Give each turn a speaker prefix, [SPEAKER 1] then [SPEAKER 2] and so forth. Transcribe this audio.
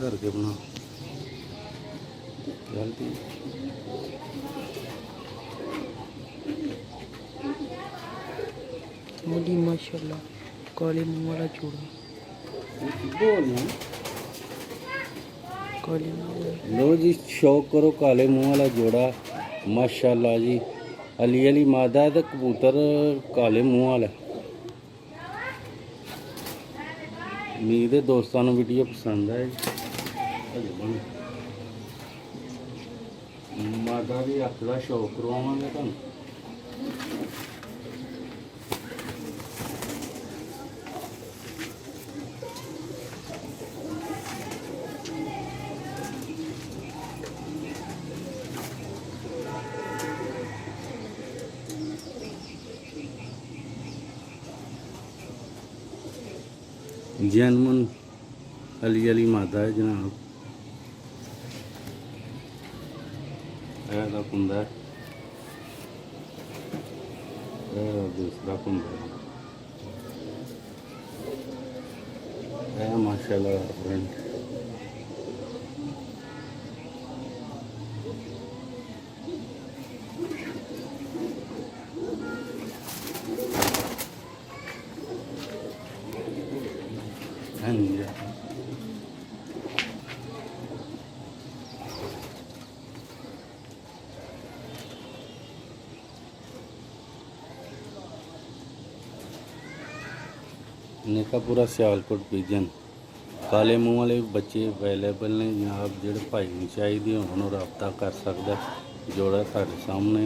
[SPEAKER 1] करके बना जल्दी।
[SPEAKER 2] मोदी माशाल्लाह काले मुंह वाला चूड़ा काले मुंह वाला।
[SPEAKER 1] लो जी शौक करो काले मुंह वाला जोड़ा माशाल्लाह जी। अली अली मादा है तो कबूतर काले मुंह वाला। उम्मीद है दोस्तों को वीडियो पसंद आए। मादा की अख का शौक करवावांगे तुहानू। जैनमन अली अली मादा है जनाब। ऐसा कुंदा है, दूसरा कुंदा है माशाल्लाह फ्रेंड। हाँ जी इनका पूरा सियालकोट विजन काले मुंह वाले बच्चे अवेलेबल ने जनाब। जो भाई चाहिए उन्होंने रब्ता कर सकता। जोड़ा साढ़े सामने